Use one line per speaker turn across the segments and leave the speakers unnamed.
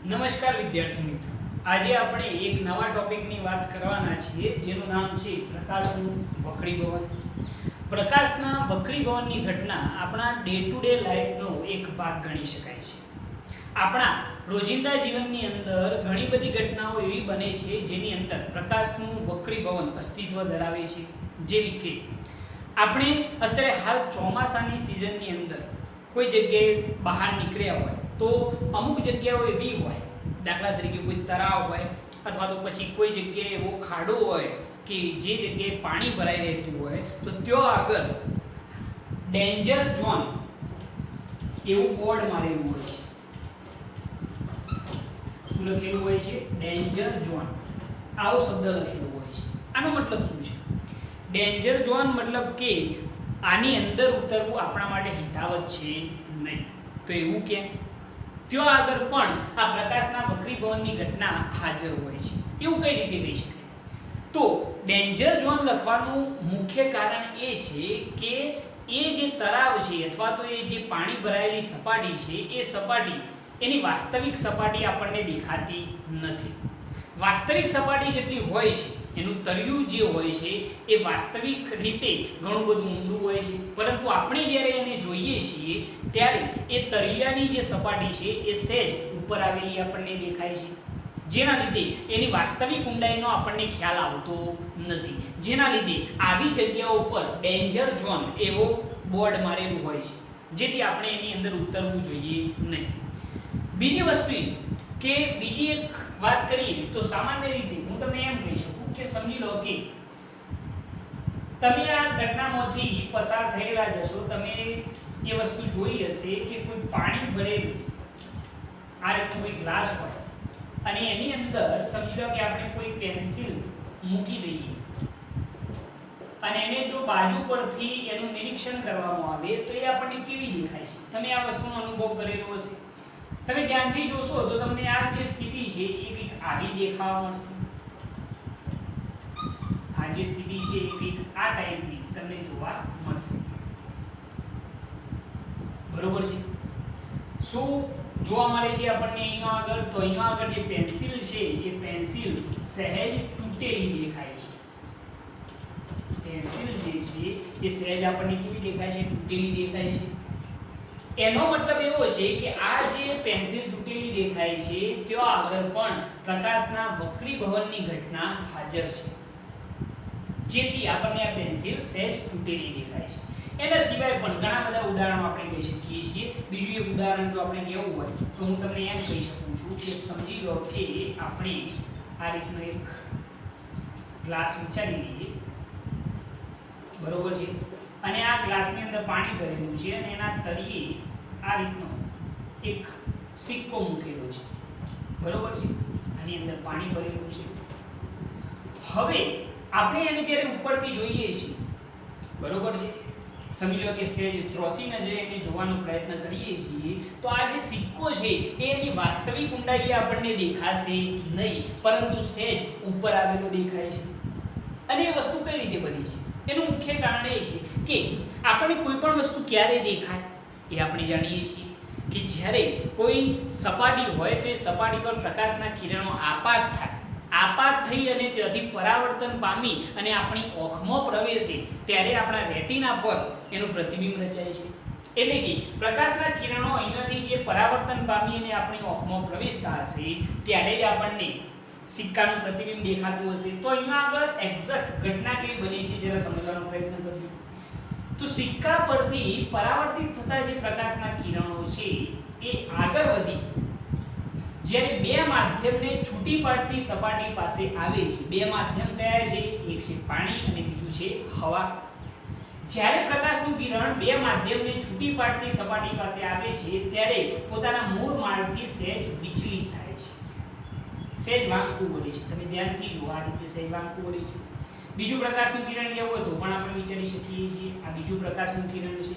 નમસ્કાર વિદ્યાર્થી મિત્રો, આજે આપણે એક નવા ટોપિકની વાત કરવાના છીએ જેનું નામ છે પ્રકાશનું વક્રીભવન. પ્રકાશના વક્રીભવનની ઘટના આપણા ડે ટુ ડે લાઈફનો એક ભાગ ગણી શકાય છે. આપણા રોજિંદા જીવનની અંદર ઘણી બધી ઘટનાઓ એવી બને છે જેની અંદર પ્રકાશનું વક્રીભવન અસ્તિત્વ ધરાવે છે. જેવી કે આપણે અત્યારે હાલ ચોમાસાની સિઝનની અંદર કોઈ જગ્યાએ બહાર નીકળ્યા હોય તો અમુક જગ્યાઓ એવી હોય, દાખલા તરીકે કોઈ તળાવ હોય અથવા તો પછી કોઈ જગ્યાએ એવો ખાડો હોય કે જે જગ્યાએ પાણી ભરાઈ રહેતું હોય તો ત્યાં આગળ ડેન્જર ઝોન એવું બોર્ડ મારેલું હોય છે. શું લખેલું હોય છે? Danger zone. આવો શબ્દ લખેલો હોય છે. આનો મતલબ શું છે? ડેન્જર ઝોન મતલબ કે આની અંદર ઉતરવું આપણા માટે હિતાવત છે નહીં. તો એવું કેમ? ત્યાં આગળ પણ આ પ્રકાશના વક્રીભવનની ઘટના હાજર હોય છે. એવું કઈ રીતે કહી શકાય? તો ડેન્જર ઝોન લખવાનું મુખ્ય કારણ એ છે કે એ જે તળાવ છે અથવા તો એ જે પાણી ભરાયેલી સપાટી છે એ સપાટી એની વાસ્તવિક સપાટી આપણને દેખાતી નથી. વાસ્તવિક સપાટી જેટલી હોય છે એનું તળિયું જે હોય છે એ વાસ્તવિક રીતે ઘણું બધું ઊંડું હોય છે, પરંતુ આપણે જ્યારે એને જોઈએ છીએ ત્યારે એ તળિયાની જે સપાટી છે એ સહેજ ઉપર આવેલી આપણને દેખાય છે, જેના લીધે એની વાસ્તવિક ઊંડાઈનો આપણને ખ્યાલ આવતો નથી. જેના લીધે આવી જગ્યાઓ પર ડેન્જર ઝોન એવો બોર્ડ મારેલું હોય છે, જેથી આપણે એની અંદર ઉતરવું જોઈએ નહીં. બીજી વસ્તુ કે બીજી એક વાત કરીએ તો સામાન્ય રીતે હું તમને એમ કહી શકું કે સમજી લો કે તમે આ ઘટનામાંથી પસાર થયેલા જશો, તમે એ વસ્તુ જોઈ હશે કે કોઈ પાણી ભરેલું આ રીતનો કોઈ ગ્લાસ હોય અને એની અંદર સમજી લો કે આપણે કોઈ પેન્સિલ મૂકી દઈએ અને એને જો બાજુ પરથી એનું નિરીક્ષણ કરવામાં આવે તો એ આપણને કેવી દેખાય છે? તમે આ વસ્તુનો અનુભવ કરેલો હશે. તમે ધ્યાનથી જોશો તો તમને આ જે સ્થિતિ છે એ કંઈક આવી દેખાવા મળશે. આ જે સ્થિતિ છે એ કંઈક આ ટાઈપની તમને જોવા મળશે. બરોબર છે? શું જોવા મળે છે આપણને અહીંયા આગળ? તો અહીંયા આગળ જે પેન્સિલ છે એ પેન્સિલ સહેજ તૂટેલી દેખાય છે. પેન્સિલ જે છે એ સહેજ આપણને કેવી દેખાય છે? તૂટેલી દેખાય છે. એનો મતલબ એવો છે કે આ જે પેન્સિલ તૂટેલી દેખાય છે ત્યાં આગળ પણ પ્રકાશના વક્રીભવનની ઘટના હાજર છે, જેથી આપણને આ પેન્સિલ સહેજ તૂટેલી દેખાય છે. એના સિવાય પણ ઘણા બધા ઉદાહરણો આપણે કહી શકીએ છીએ. બીજું એક ઉદાહરણ જો આપણે કહેવું હોય તો હું તમને એમ કહી શકું છું કે સમજી લો કે આપણે આ રીતનો એક ગ્લાસ વિચારી લઈએ, બરોબર છે, અને આ ગ્લાસની અંદર પાણી ભરેલું છે અને એના તળિયે આ રીતનો એક સિક્કો મૂકેલો છે, બરોબર છે, આની અંદર પાણી ભરેલું છે. હવે આપણે એને જ્યારે ઉપરથી જોઈએ છીએ, બરોબર છે, સમજી લો કે સહેજ ત્રોસી નજરે એને જોવાનો પ્રયત્ન કરીએ છીએ તો આ જે સિક્કો છે એ એની વાસ્તવિક ઊંડાઈ આપણને દેખાશે નહીં, પરંતુ સહેજ ઉપર આવેલો દેખાય છે. અને એ વસ્તુ કઈ રીતે બની છે? એનું મુખ્ય કારણ એ છે કે આપણને કોઈ પણ વસ્તુ ક્યારે દેખાય એ આપણે જાણીએ છીએ કે જ્યારે કોઈ સપાટી હોય તો એ સપાટી પર પ્રકાશના કિરણો આપાત થાય, આપાત થઈ અને ત્યાંથી પરાવર્તન પામી અને આપણી આંખમાં પ્રવેશે ત્યારે આપણા રેટિના પર એનું પ્રતિબિંબ રચાય છે. એટલે કે પ્રકાશના કિરણો અહીંયાથી જે પરાવર્તન પામી અને આપણી આંખમાં પ્રવેશતા હશે ત્યારે જ આપણને સિક્કાનું પ્રતિબિંબ દેખાતું હશે. તો અહીંયા આગળ એક્ઝેક્ટ ઘટના કેવી બની છે જરા સમજવાનો પ્રયત્ન કરજો. તો સિક્કા પરથી પરાવર્તિત થતા જે પ્રકાશના કિરણો છે એ આગળ વધી જ્યારે બે માધ્યમને છૂટી પાડતી સપાટી પાસે આવે છે. બે માધ્યમ કયા છે? એક છે પાણી અને બીજું છે હવા. જ્યારે પ્રકાશનું કિરણ બે માધ્યમને છૂટી પાડતી સપાટી પાસે આવે છે ત્યારે પોતાના મૂળ માર્ગથી સહેજ વિચલિત થાય છે, સહેજ વાંકું વળે છે. તમે ધ્યાનથી જુઓ, આ રીતે સહેજ વાંકું વળે છે. બીજું પ્રકાશનું કિરણ કેવું હતું પણ આપણે વિચારી શકીએ છીએ. આ બીજું પ્રકાશનું કિરણ છે,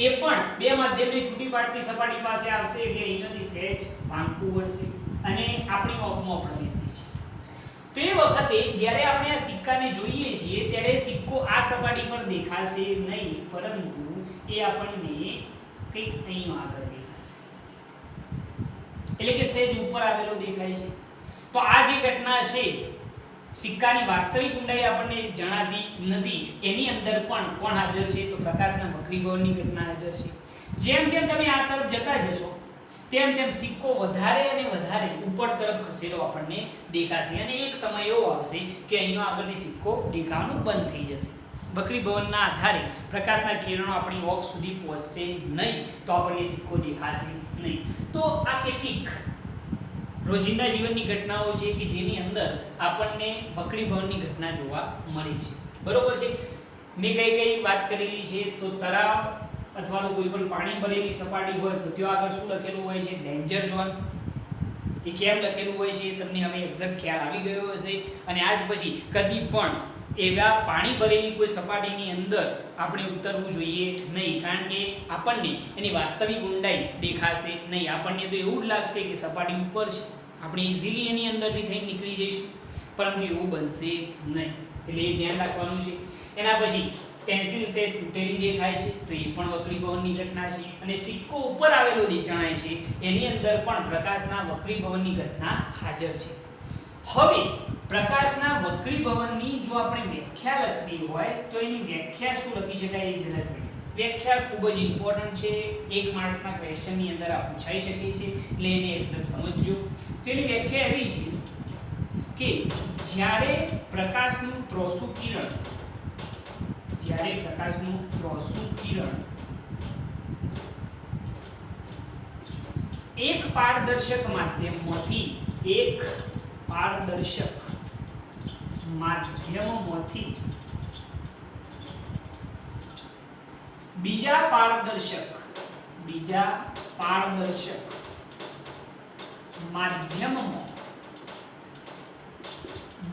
એ પણ બે માધ્યમને છૂટી પાડતી સપાટી પાસે આવશે એટલે અહીંયાથી સહેજ વાંકું વળશે અને આપણી આંખમાં પ્રવેશે છે. તો એ વખતે જ્યારે આપણે આ સિક્કાને જોઈએ છીએ ત્યારે સિક્કો આ સપાટી પર દેખાશે નહીં, પરંતુ એ આપણને કંઈક અહીં આગળ દેખાશે. એટલે કે સહેજ ઉપર આવેલો દેખાય છે. તો આ જે ઘટના છે સિક્કાની વાસ્તવિક ઊંડાઈ આપણને જણાતી નથી, એની અંદર પણ કોણ હાજર છે તો પ્રકાશના વક્રીભવનની ઘટના હાજર છે. જેમ જેમ તમે આ તરફ જતા જશો તેમ તેમ સિક્કો વધારે અને વધારે ઉપર તરફ ખસેલો આપણને દેખાશે અને એક સમય એવો આવશે કે અહીંનો આગળથી સિક્કો દેખાવાનું બંધ થઈ જશે. વક્રીભવનના આધારે પ્રકાશના કિરણો આપણી ઓક સુધી પહોંચશે નહીં તો આપણને સિક્કો દેખાશે નહીં. તો આ કેટલીક રોજિંદા જીવનની ઘટનાઓ છે કે જેની અંદર આપણને વક્રીભવનની ઘટના જોવા મળી છે. બરોબર છે. મેં કઈ વાત કરેલી છે તો તળાવ અથવા તો કોઈ પણ પાણી ભરેલી સપાટી હોય તો ત્યાં આગળ શું લખેલું હોય છે? Danger zone. એ કેમ લખેલું હોય છે તમને હવે એક્ઝેક્ટ ખ્યાલ આવી ગયો હશે. અને આજ પછી કદી પણ એવા પાણી ભરેલી કોઈ સપાટીની અંદર આપણે ઉતરવું જોઈએ નહીં, કારણ કે આપણને એની વાસ્તવિક ઊંડાઈ દેખાશે નહીં. આપણને તો એવું જ લાગશે કે સપાટી ઉપર છે, આપણે ઇઝીલી એની અંદરથી થઈને નીકળી જઈશું, પરંતુ એવું બનશે નહીં. એટલે એ ધ્યાન રાખવાનું છે. એના પછી પેન્સિલ સેટ તૂટેલી દેખાય છે તો એ પણ વક્રીભવનની ઘટના છે. અને સિક્કો ઉપર આવેલો જણાય છે એની અંદર પણ પ્રકાશના વક્રીભવનની ઘટના હાજર છે. હવે પ્રકાશના વક્રીભવનની જો આપણે વ્યાખ્યા લખવી હોય તો એની વ્યાખ્યા શું લખી શકાય એ જરા જોઈએ. વ્યાખ્યા ખૂબ જ ઇમ્પોર્ટન્ટ છે, 1 માર્ક્સના ક્વેશ્ચનની અંદર આ પૂછાઈ શકે છે, એટલે એને એક્ઝેક્ટ સમજજો. તો એની વ્યાખ્યા એવી છે કે જ્યારે પ્રકાશનું ત્રોસુ કિરણ એક પારદર્શક માધ્યમમાંથી બીજા પારદર્શક માધ્યમમાં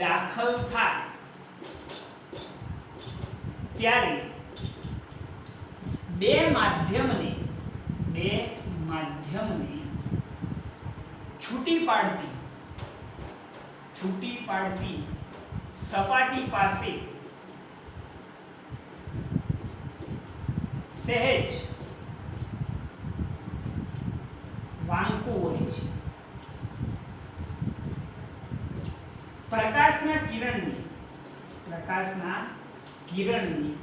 દાખલ થાય ત્યારે બે માધ્યમને છૂટી પાડતી સપાટી પાસે સહેજ વાંકું હોય છે. પ્રકાશના કિરણની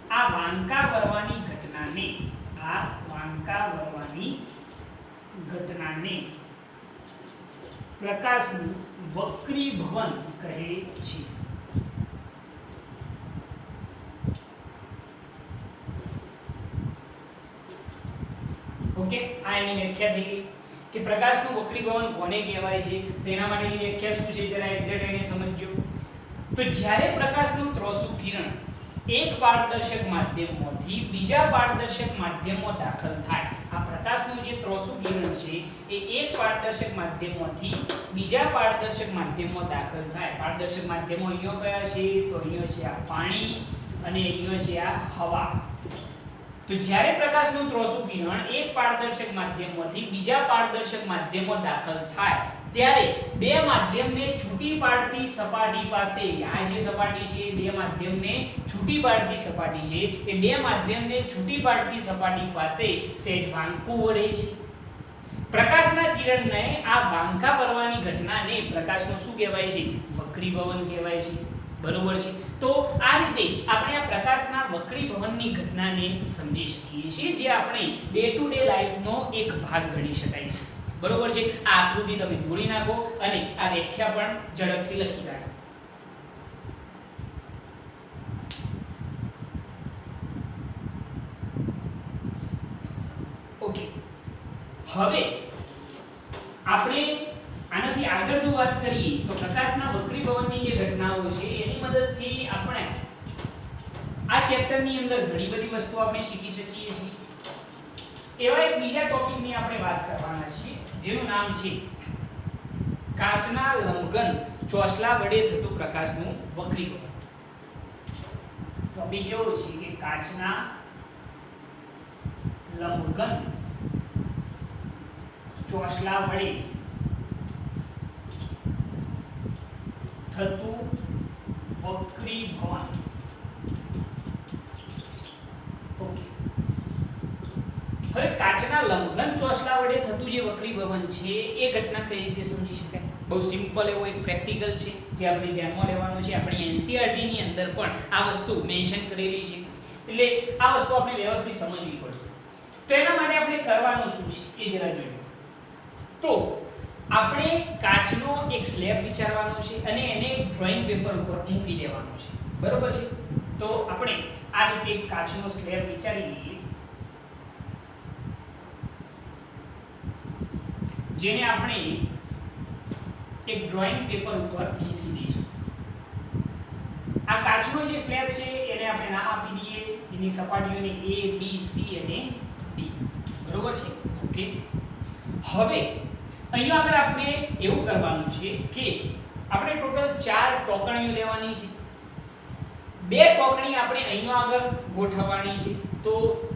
આ વાંકા વળવાની ઘટનાને પ્રકાશનું વક્રીભવન કહે છે. ઓકે, આ એની વ્યાખ્યા થઈ ગઈ કે પ્રકાશનું વક્રીભવન કોને કહેવાય છે. તો એના માટેની વ્યાખ્યા શું છે જરા એક્ઝેક્ટ એને સમજજો. તો જ્યારે પ્રકાશનું ત્રોસુ કિરણ એક પારદર્શક માધ્યમમાંથી બીજા પારદર્શક માધ્યમમાં દાખલ થાય, આ પ્રકાશનું જે ત્રોસુ કિરણ છે એ એક પારદર્શક માધ્યમમાંથી બીજા પારદર્શક માધ્યમમાં દાખલ થાય. પારદર્શક માધ્યમો અહીંયા કયા છે તો અહીંયા છે આ પાણી અને અહીંયા છે આ હવા. તો જ્યારે પ્રકાશનું ત્રોસુ કિરણ એક પારદર્શક માધ્યમમાંથી બીજા પારદર્શક માધ્યમમાં દાખલ થાય ત્યારે બે માધ્યમને છૂટી પાડતી સપાટી પાસે, આ જે સપાટી છે બે માધ્યમને છૂટી પાડતી સપાટી છે, એ બે માધ્યમને છૂટી પાડતી સપાટી પાસે સહેજ વાંકું વળે છે. પ્રકાશના કિરણને આ વાંકા પડવાની ઘટનાને પ્રકાશનું શું કહેવાય છે? વક્રીભવન કહેવાય છે. બરોબર છે. તો આ રીતે આપણે આ પ્રકાશના વક્રીભવનની ઘટનાને સમજી શકીએ છીએ, જે આપણે ડે ટુ ડે લાઈફનો એક ભાગ ગણી શકાય છે. બરોબર છે. આ આકૃતિ તમે દોરી નાખો અને આ વ્યાખ્યા પણ ઝડપથી લખી કાઢો. ઓકે, હવે આપણે આનાથી આગળ જો વાત કરીએ તો પ્રકાશના વક્રીભવનની જે ઘટનાઓ છે એની મદદથી આપણે આ ચેપ્ટરની અંદર ઘણી બધી વસ્તુઓ આપણે શીખી શકીએ છીએ. એવા એક બીજા ટોપિકની આપણે વાત કરવાના છીએ જેનું નામ છે કાચના લંબઘન ચોસલા વડે થતું પ્રકાશનું વક્રીભવન. ટોપિક એવો છે કે કાચના લંબઘન ચોસલા વડે થતું વક્રીભવન. ઓકે, હવે કાચના લંબઘન ચોસલા વડે થતું જે વક્રીભવન છે એ ઘટના કઈ રીતે સમજી શકાય? બહુ સિમ્પલ એવો એક પ્રેક્ટિકલ છે જે આપણે ધ્યાનમાં લેવાનો છે. આપણી એનસીઈઆરટી ની અંદર પણ આ વસ્તુ મેન્શન કરેલી છે, એટલે આ વસ્તુ આપણે વ્યવસ્થિત સમજવી પડશે. તો એના માટે આપણે કરવાનું શું છે એ જરા જોજો. તો આપણે કાચનો એક સ્લેબ વિચારવાનો છે અને એને ડ્રોઈંગ પેપર ઉપર મૂકી દેવાનો છે, બરોબર છે? તો આપણે આ રીતે એક કાચનો સ્લેબ વિચારી લઈએ, જેને આપણે એક ડ્રોઈંગ પેપર ઉપર મૂકી દઈશું. આ કાચનો જે સ્લેબ છે એને આપણે નામ આપી દઈએ, એની સપાટીઓને A B C અને D, બરોબર છે? ઓકે. હવે અહીંયા આગળ આપણે એવું કરવાનું છે કે આપણે ટોટલ 4 ટોકણીઓ લેવાની છે. 2 ટોકણી આપણે અહીંયા આગળ ગોઠવવાની છે, તો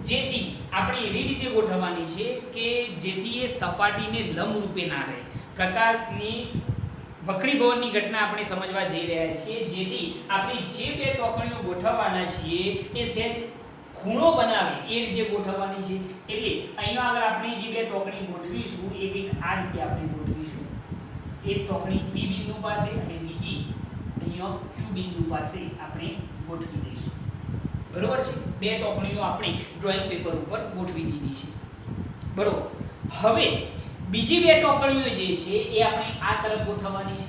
જેથી આપણે એવી રીતે ગોઠવવાની છે કે જેથી એ સપાટીને લંબરૂપે ના રહે. પ્રકાશની વક્રીભવનની ઘટના આપણે સમજવા જઈ રહ્યા છીએ, જેથી આપણે જે 2 ટોકણીઓ ગોઠવવાના છીએ એ સહેજ ખૂણો બનાવે એ રીતે ગોઠવવાની છે. એટલે અહીંયા આગળ આપણે જે 2 ટોકણી ગોઠવીશું એ કંઈક આ રીતે આપણે ગોઠવીશું. એક ટોકણી P બિંદુ પાસે અને બીજી અહીંયા Q બિંદુ પાસે આપણે ગોઠવી દઈશું, બરોબર છે? 2 ટોકણીઓ આપણે ડ્રોઈંગ પેપર ઉપર ગોઠવી દીધી છે, બરોબર. હવે બીજી 2 ટોકણીઓ જે છે એ આપણે આ તરફ ગોઠવવાની છે,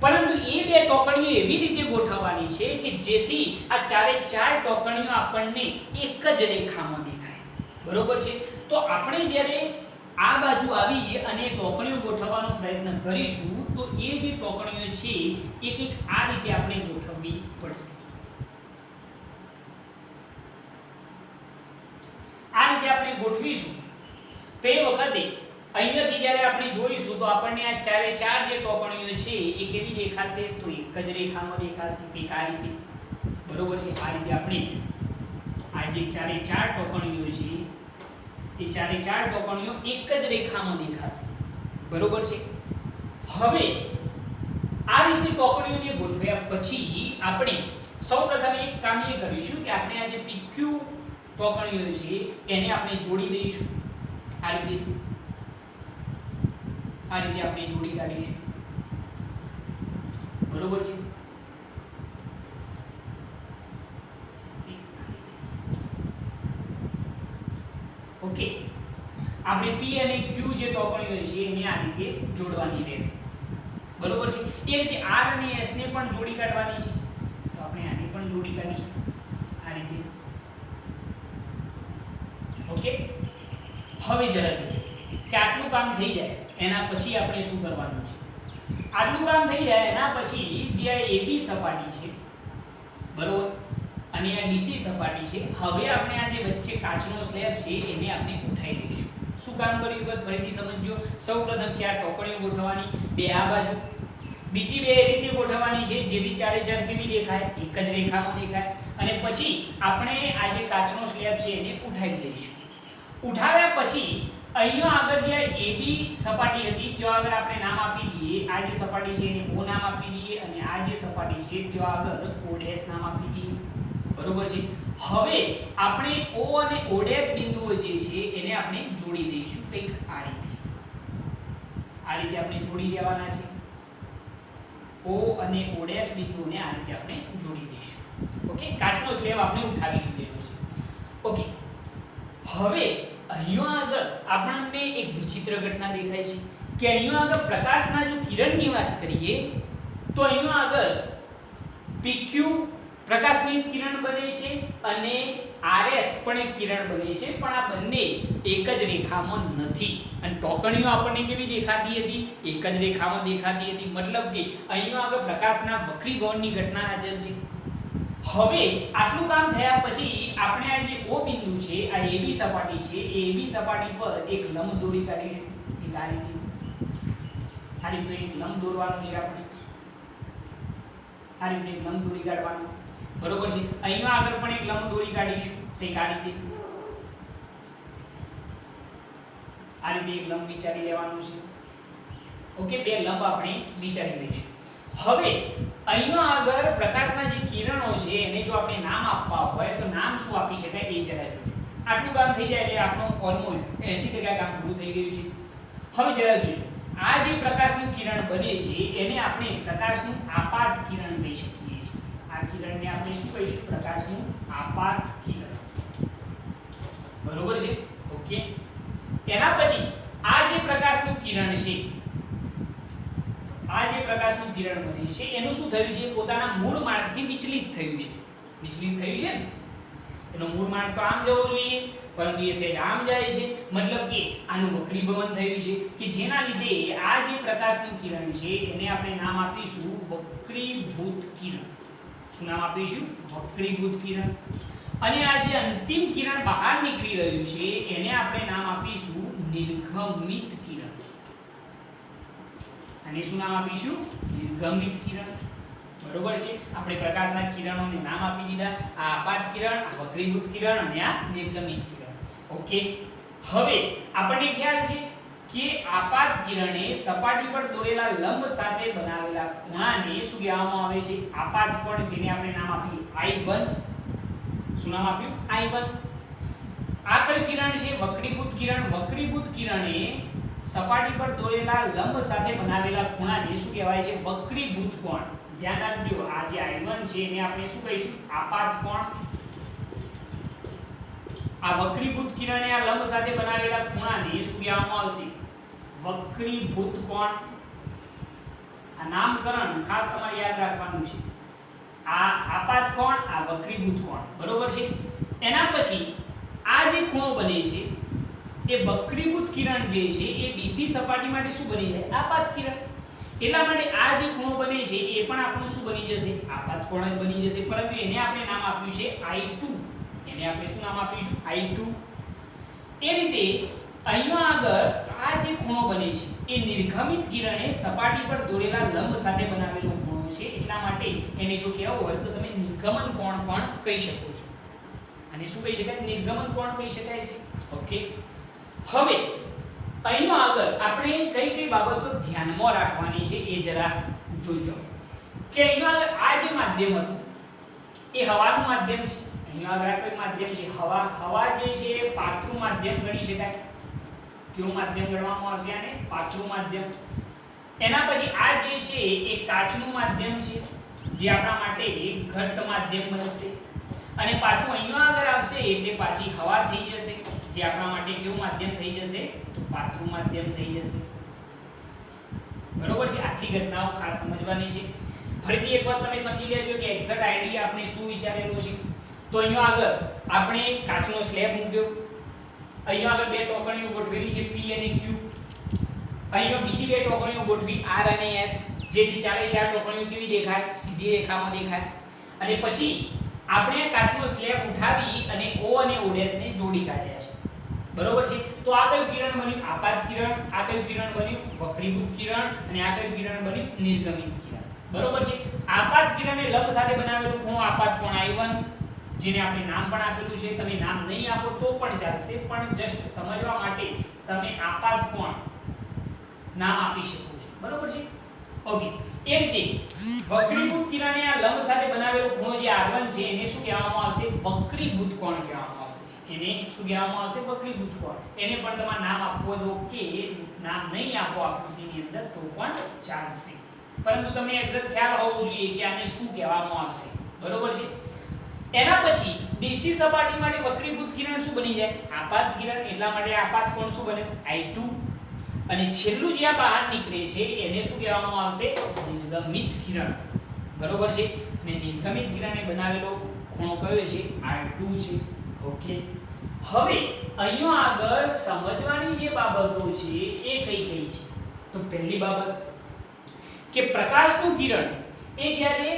પરંતુ એ 2 ટોકણીઓ એવી રીતે ગોઠવવાની છે કે જેથી આ 4 ટોકણીઓ આપણને એક જ રેખામાં દેખાય, બરોબર છે? તો આપણે જ્યારે આ બાજુ આવી અને ટોકણીઓ ગોઠવવાનો પ્રયત્ન કરીશું તો એ જે ટોકણીઓ છે એ કંઈક આ રીતે આપણે ગોઠવવી પડશે. આ રીતે આપણે ગોઠવીશું તો એ વખતે અહીંયાથી જ્યારે આપણે જોઈશું તો આપણને આ 4 જે ટોકણીઓ છે એ કેવી દેખાશે? તો એક જ રેખામાં દેખાશે, કંઈક આ રીતે, બરોબર છે? આ રીતે આપણે આ જે 4 ટોકણીઓ છે એ 4 ટોકણીઓ એક જ રેખામાં દેખાશે, બરોબર છે? હવે આ રીતે ટોકણીઓને ગોઠવ્યા પછી આપણે સૌપ્રથમ એક કામ એ કરીશું કે આપણે આ જે PQ ટોકણીઓ છે એને આપણે જોડી દઈશું. આ રીતે આપણે જોડી કાઢીશું, બરોબર છે? ઓકે. આપણે P અને Q જે ટોકણીઓ છે એને આ રીતે જોડવાની રહેશે, બરોબર છે? એ રીતે R અને S ને પણ જોડી કાઢવાની છે, તો આપણે આને પણ જોડી કાઢીએ આ રીતે. ઓકે. હવે જરા જોજો કે આટલું કામ થઈ જાય એના પછી આપણે શું કરવાનું છે. આટલું કામ થઈ જાય એના પછી જે આ AB સપાટી છે, બરોબર, અને આ DC સપાટી છે, હવે આપણે આ જે વચ્ચે કાચનો સ્લેબ છે એને આપણે ઉઠાઈ લઈશું. શું કામ કર્યું ફરીથી સમજો. સૌપ્રથમ 4 ટોકણીઓ ગોઠવવાની, 2 આ બાજુ, બીજી 2 એ રીતે ગોઠવવાની છે જેથી 4 કેવી દેખાય? એક જ રેખામાં દેખાય. અને પછી આપણે આ જે કાચનો સ્લેબ છે એને ઉઠાવી લઈશું. ઉઠાવ્યા પછી અહીંયા આગળ જે AB સપાટી હતી ત્યાં આગળ આપણે નામ આપી દઈએ. આ જે સપાટી છે એને O નામ આપી દઈએ અને આ જે સપાટી છે ત્યાં આગળ O' નામ આપી દઈએ, બરોબર છે? હવે આપણે O અને O' બિંદુઓ જે છે એને આપણે જોડી દઈશું કંઈક આ રીતે. આ રીતે આપણે જોડી દેવાના છે. O અને O' બિંદુઓને આ રીતે આપણે જોડી દઈશું. ઓકે. કાચનો સ્લેબ આપણે ઉઠાવી લીધેલો છે. ઓકે. હવે અહીંયા આગળ આપણને એક વિચિત્ર ઘટના દેખાય છે કે અહીંયા આગળ પ્રકાશના જો કિરણની વાત કરીએ તો અહીંયા આગળ PQ પ્રકાશનું એક કિરણ બને છે અને RS પણ એક કિરણ બને છે, પણ આ બંને એક જ રેખામાં નથી. અને ટોકણીઓ આપણને કેવી દેખાતી હતી? એક જ રેખામાં દેખાતી હતી. મતલબ કે અહીંયા આગળ પ્રકાશના વક્રીભવનની ઘટના હાજર છે. હવે આટલું કામ થયા પછી આપણે આ જે O બિંદુ છે, આ AB સપાટી છે, એ AB સપાટી પર એક લંબ દોરી કાઢીશું. એક આ રીતે એક લંબ દોરવાનું છે આપણે. આ રીતે એક લંબ દોરી કાઢવાનું, બરોબર છે? અહીંયા આગળ પણ એક લંબ દોરી કાઢીશું કંઈક આ રીતે. આ રીતે એક લંબ વિચારી લેવાનું છે. ઓકે. 2 લંબ આપણે વિચારી લઈશું. હવે અહીંયા આગળ પ્રકાશના જે કિરણો છે એને જો આપણે નામ આપવા હોય તો નામ શું આપી શકાય એ જરા જોજો. આટલું કામ થઈ જાય એટલે આપણું ઓલમોસ્ટ 80% કામ પૂરું થઈ ગયું છે. હવે જરા જોજો, આ જે પ્રકાશનું કિરણ બને છે એને આપણે પ્રકાશનું આપાત કિરણ કહી શકીએ છીએ. આ કિરણને આપણે શું કહીશું? પ્રકાશનું આપાત કિરણ. બરોબર છે? ઓકે. એના પછી આ જે પ્રકાશનું કિરણ છે, આ જે પ્રકાશનું કિરણ બને છે એનું શું થયું છે? પોતાના મૂળ માર્ગથી વિચલિત થયું છે. વિચલિત થયું છે ને, એનો મૂળ માર્ગ તો આમ જવો જોઈએ, પરંતુ એ સહેજ આમ જાય છે. મતલબ કે આનું વક્રીભવન થયું છે કે જેના લીધે આ જે પ્રકાશનું કિરણ છે એને આપણે નામ આપીશું વક્રીભૂત કિરણ. શું નામ આપીશું? વક્રીભૂત કિરણ. અને આ જે અંતિમ કિરણ બહાર નીકળી રહ્યું છે એને આપણે નામ આપીશું નિર્ગમિત કિરણ. અને શું નામ આપીશું? નિર્ગમિત કિરણ. બરોબર છે? આપણે પ્રકાશના કિરણોને નામ આપી દીધા. આ આપાત કિરણ, આ વક્રીભૂત કિરણ અને આ નિર્ગમિત કિરણ. ઓકે. હવે આપણને ખ્યાલ છે કે આપાત કિરણે સપાટી પર દોરેલા લંબ સાથે બનાવેલા ખૂણાને શું કહેવામાં આવે છે? આપાત કોણ, જેને આપણે નામ આપીએ I1. શું નામ આપ્યું? I1. આ કયું કિરણ છે? વક્રીભૂત કિરણ. વક્રીભૂત કિરણે સપાટી પર દોરેલા લંબ સાથે બનાવેલા ખૂણાને શું કહેવાય છે? વક્રીભૂત કોણ. ધ્યાન રાખજો, આ જે I1 છે એને આપણે શું કહીશું? આપાત કોણ. આ વક્રીભૂત કિરણે આ લંબ સાથે બનાવેલા ખૂણાને શું કહેવામાં આવશે? વક્રીભૂત કોણ. આ નામકરણ ખાસ તમારે યાદ રાખવાનું છે. આ આપાત કોણ, આ વક્રીભૂત કોણ. બરોબર છે? એના પછી આ જે ખૂણો બને છે એ વક્રીભૂત કિરણ જે છે એ ડીસી સપાટી માટે શું બની જાય? આપાત કિરણ. એટલા માટે આ જે ખૂણો બને છે એ પણ આપણું શું બની જશે? આપાત કોણ જ બની જશે. પરંતુ એને આપણે નામ આપ્યું છે I2. એને આપણે શું નામ આપીશું? I2. એ રીતે અહીંયા આગળ આ જે ખૂણો બને છે એ નિર્ગમિત કિરણે સપાટી પર દોરેલા લંબ સાથે બનાવેલો ખૂણો છે. એટલા માટે એને જો કહેવું હોય તો તમે નિર્ગમન કોણ પણ કહી શકો છો. અને શું કહી શકાય? નિર્ગમન કોણ કહી શકાય છે. ઓકે. હવે અહીંયા આગળ આપણે કઈ કઈ બાબતો ધ્યાનમાં રાખવાની છે એ જરા જોજો. કે અહીંયા આગળ આ જે માધ્યમ હતું એ હવાનું માધ્યમ છે. અહીંયા આગળ આ કયું માધ્યમ છે? હવા. હવા જે છે એ પાતળું માધ્યમ ગણી શકાય. કેવું માધ્યમ ગણવામાં આવશે આને? પાતળું માધ્યમ. એના પછી આ જે છે એ કાચનું માધ્યમ છે, જે આપણા માટે ઘટ્ટ માધ્યમ બનશે. અને પાછું અહીંયા આગળ આવશે એટલે પાછી હવા થઈ જશે, જે આપણા માટે કેવું માધ્યમ થઈ જશે? તો પાતળું માધ્યમ થઈ જશે. બરોબર છે? આટલી ઘટનાઓ ખાસ સમજવાની છે. ફરીથી એકવાર તમે સમજી લેજો કે એક્ઝેક્ટ આઈડિયા આપણે શું વિચારેલું છે. તો અહીંયા આગળ આપણે કાચનો સ્લેબ મૂક્યો, અહીંયા આગળ બે ટોકણીઓ ગોઠવેલી છે P અને Q. અહીંયા બીજી બે ટોકણીઓ ગોઠવી R અને S, જેથી ચારે ચાર ટોકણીઓ કેવી દેખાય? સીધી રેખામાં દેખાય. અને પછી આપણે કાચનો સ્લેબ ઉઠાવી અને O અને O' ને જોડી કાઢ્યા છે. બરોબર છે? તો આ કયું કિરણ બન્યું? આપાત કિરણ. આ કયું કિરણ બન્યું? વક્રીભૂત કિરણ. અને આ કયું કિરણ બન્યું? નિર્ગમિત કિરણ. બરોબર છે? આપાત કિરણને લંબ સાથે બનાવેલું ખૂણો આપાત કોણ I1, જેને આપણે નામ પણ આપેલું છે. તમે નામ નહીં આપો તો પણ ચાલશે, પણ જસ્ટ સમજવા માટે તમે આપાત કોણ નામ આપી શકો છો. બરોબર છે? ઓકે. એ રીતે વક્રીભૂત કિરણે આ લંબ સાથે બનાવેલો ખૂણો જે R1 છે એને શું કહેવામાં આવશે? વક્રીભૂત કોણ કહેવામાં આવશે. એને શું કહેવામાં આવશે? વક્રીભૂત કોણ. એને પણ તમારે નામ આપવો તો કે નામ નહીં આપો આકૃતિની અંદર તો પણ ચાલશે, પરંતુ તમને એક્ઝેક્ટ ખ્યાલ હોવો જોઈએ કે આને શું કહેવામાં આવશે. બરોબર છે? એના પછી ડીસી સપાટી માટે વક્રીભૂત કિરણ શું બની જાય? આપાત કિરણ. એટલા માટે આપાત કોણ શું બને? I2. અને છેલ્લું જે આ બહાર નીકળે છે એને શું કહેવામાં આવશે? નિર્ગમિત કિરણ. બરોબર છે? અને નિર્ગમિત કિરણે બનાવેલો ખૂણો કયો છે? R2 છે. ઓકે. હવે અહીંયા આગળ સમજવાની જે બાબતો છે એ કઈ કઈ છે? તો પહેલી બાબત કે પ્રકાશનું કિરણ એ જ્યારે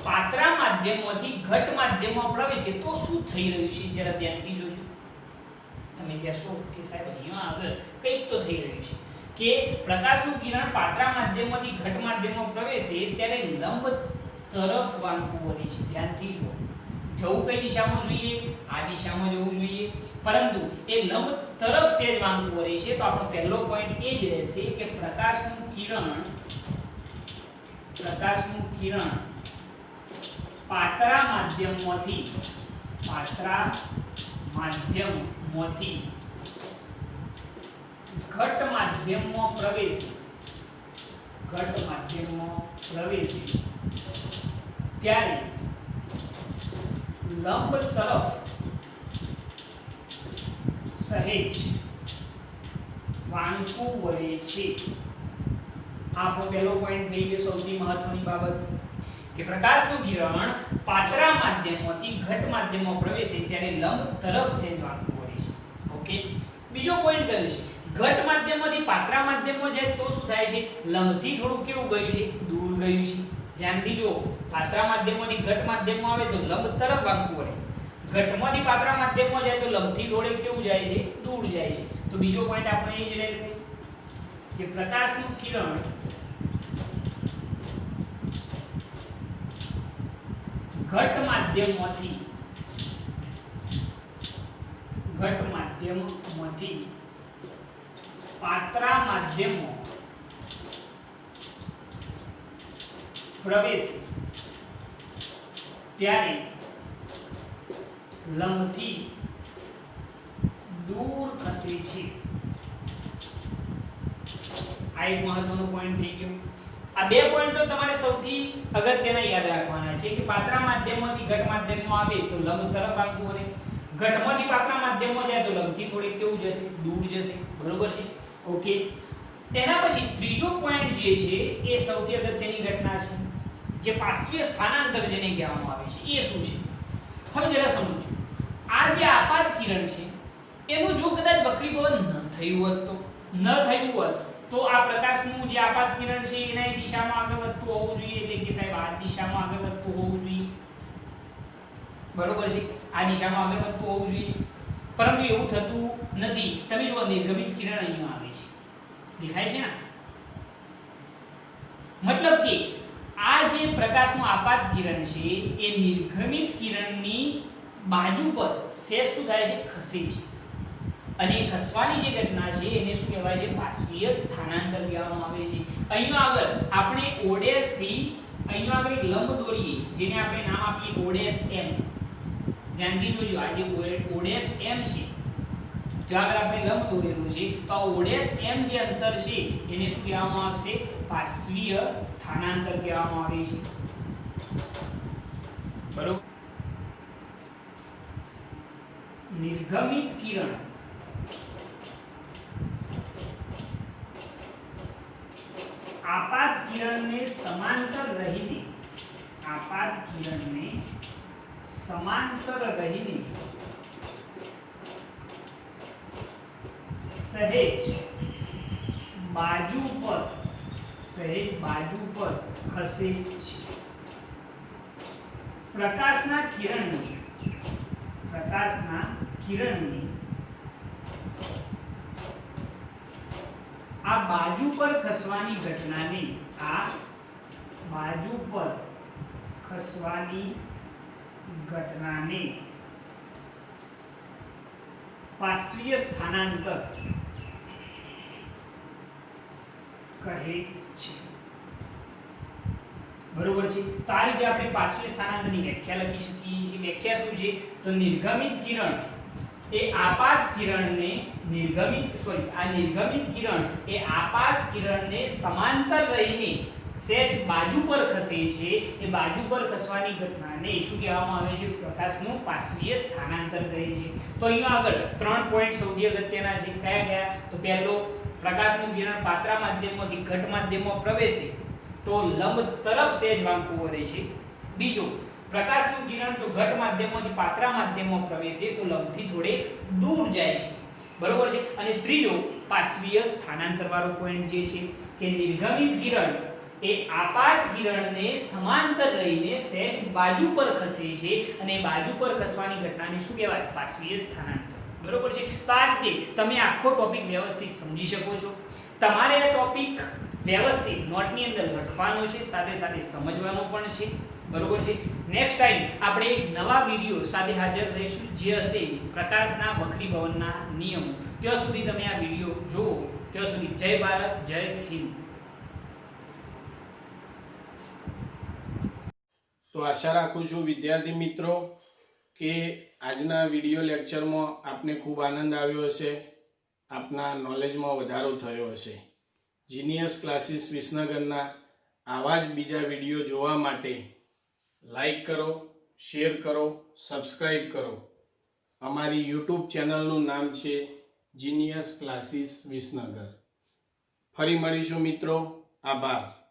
પાતળા માધ્યમમાંથી ઘટ માધ્યમમાં પ્રવેશે તો શું થઈ રહ્યું છે? જરા ધ્યાનથી જોજો. તમે કહેશો કે સાહેબ અહીંયા આગળ કંઈક તો થઈ રહ્યું છે કે પ્રકાશનું કિરણ પાતળા માધ્યમમાંથી ઘટ માધ્યમમાં પ્રવેશે ત્યારે લંબ તરફ વાંકું વળે છે. ધ્યાનથી જુઓ. જવું કઈ દિશામાં જોઈએ? આ દિશામાં જવું જોઈએ, પરંતુ એ લંબ તરફ સેજ વાંકું વળે છે. તો આપણો પહેલો પોઈન્ટ એ જ રહેશે કે પ્રકાશનું કિરણ પાતળા માધ્યમમાંથી માધ્યમમાંથી ઘટ માધ્યમમાં પ્રવેશી ત્યારે લંબ તરફ સહેજ વાંકું વળે છે. આપણો પહેલો પોઈન્ટ થઈ ગયો સૌથી મહત્વની બાબત કે પ્રકાશનું કિરણ પાતળા માધ્યમમાંથી ઘટ માધ્યમમાં પ્રવેશે ત્યારે લંબ તરફ સહેજ વાંકું વળે છે. ઓકે, બીજો પોઈન્ટ કયો છે? ઘટ માધ્યમમાંથી પાતળા માધ્યમમાં જાય તો શું થાય છે? લંબથી થોડું કેવું ગયું છે? દૂર ગયું છે. ધ્યાનથી જો, પાતળા માધ્યમમાંથી ઘટ માધ્યમમાં આવે તો લંબ તરફ વાંકું વળે, ઘટમાંથી પાતળા માધ્યમમાં જાય તો લંબથી થોડે કેવું જાય છે? દૂર જાય છે. તો બીજો પોઈન્ટ આપણો એ જ રહેશે કે પ્રકાશનું કિરણ ઘટ માધ્યમમાંથી પાતળા માધ્યમમાં પ્રવેશે ત્યારે લંબથી દૂર ખસે છે. આ એક મહત્વનો પોઈન્ટ થઈ ગયો. આ બે પોઈન્ટો તમારે સૌથી અગત્યના યાદ રાખવાના છે કે પાતળા માધ્યમમાંથી ઘટ માધ્યમમાં આવે તો લંબ તરફ વાંકું વળે, ઘટમાંથી પાતળા માધ્યમમાં જાય તો લંબથી થોડી કેવું જશે? દૂર જશે. બરોબર છે? ઓકે, એના પછી ત્રીજો પોઈન્ટ જે છે એ સૌથી અગત્યની ઘટના છે, જે પાર્શ્વીય સ્થાનાંતર જેને કહેવામાં આવે છે. એ શું છે? હવે જરા સમજો. આ જે આપાત કિરણ છે એનું જો કદાચ વક્રીભવન ન થયું હોત તો આ પ્રકાશનું જે આપાત કિરણ છે એના દિશામાં આગળ વધતું હોવું જોઈએ, એટલે કે સાહેબ આ દિશામાં આગળ વધતું હોવું જોઈએ. બરોબર છે? આ દિશામાં આગળ વધતું હોવું જોઈએ, પરંતુ એવું થતું નથી. તમે જુઓ, નિર્ગમિત કિરણ અહીંયા આવે છે, દેખાય છે ને? મતલબ કે આ જે પ્રકાશનું આપાત કિરણ છે એ નિર્ગમિત કિરણની બાજુ પર સહેજ શું થાય છે? ખસે છે. અને ખસવાની જે ઘટના છે એને શું કહેવાય છે? પાર્શ્વીય સ્થાનાંતર કહેવામાં આવે છે. અહીંયા આગળ આપણે ઓડેસ થી અહીંયા આગળ એક લંબ દોરીએ, જેને આપણે નામ આપીએ ઓડેસ એમ. ધ્યાનથી જોજો, આ જે ઓડેસ એમ છે ત્યાં આગળ આપણે લંબ દોરેલું છે, તો આ ઓડેસ એમ જે અંતર છે એને શું કહેવામાં આવશે? પાર્શ્વીય સ્થાનાંતર કહેવામાં આવે છે. બરોબર? નિર્ગમિત કિરણ આપાત કિરણને સમાંતર રહીને સહેજ બાજુ પર ખસે છે. પ્રકાશના કિરણની આ બાજુ પર ખસવાની ઘટનાને પાર્શ્વીય સ્થાનાંતર કહે છે. બરોબર છે? તો આ રીતે આપણે પાર્શ્વીય સ્થાનાંતરની વ્યાખ્યા લખી શકીએ છીએ. વ્યાખ્યા શું છે? તો નિર્ગમિત કિરણ એ આપાત કિરણને આપાત કિરણને સમાંતર રહીને સહેજ બાજુ પર ખસે છે. એ બાજુ પર ખસવાની ઘટનાને શું કહેવામાં આવે છે? પ્રકાશનું પાર્શ્વીય સ્થાનાંતર કહે છે. તો અહીંયા આગળ 3 પોઈન્ટ સૌથી અગત્યના છે. કયા? તો પહેલો, પ્રકાશનું કિરણ પાતળા માધ્યમમાંથી ઘટ માધ્યમમાં પ્રવેશે તો લંબ તરફ સહેજ વાંકું વળે છે. બીજો, પ્રકાશનું કિરણ જો ઘટ માધ્યમમાંથી પાતળા માધ્યમમાં પ્રવેશે તો લંબથી થોડેક દૂર જાય છે. બરોબર છે? અને ત્રીજો, પાર્શ્વીય સ્થાનાંતર વાળો પોઈન્ટ જે છે કે નિર્ગમિત કિરણ એ આપાત કિરણને સમાંતર રહીને સહેજ બાજુ પર ખસે છે, અને બાજુ પર ખસવાની ઘટનાને શું કહેવાય? પાર્શ્વીય સ્થાનાંતર. બરોબર છે? તો આ રીતે તમે આખો ટોપિક વ્યવસ્થિત સમજી શકો છો. તમારે આ ટોપિક વ્યવસ્થિત નોટની અંદર લખવાનો છે, સાથે સાથે સમજવાનો પણ છે. બરોબર છે? નેક્સ્ટ ટાઈમ આપણે એક નવા વિડિયો સાથે હાજર થઈશું, જે હશે પ્રકાશના વક્રીભવનના નિયમો. ત્યાં સુધી તમે આ વિડિયો જુઓ. ત્યાં સુધી જય ભારત, જય હિન્દ.
તો આશા રાખું છું વિદ્યાર્થી મિત્રો કે કે આજના વિડીયો લેક્ચરમાં આપને ખૂબ આનંદ આવ્યો હશે, આપના નોલેજમાં વધારો થયો હશે. જીનિયસ ક્લાસીસ વિસનગરના આવા જ બીજા વિડીયો જોવા માટે લાઈક કરો, શેર કરો, સબસ્ક્રાઈબ કરો. અમારી યુટ્યુબ ચેનલનું નામ છે જીનિયસ ક્લાસીસ વિસનગર. ફરી મળીશું મિત્રો. આભાર.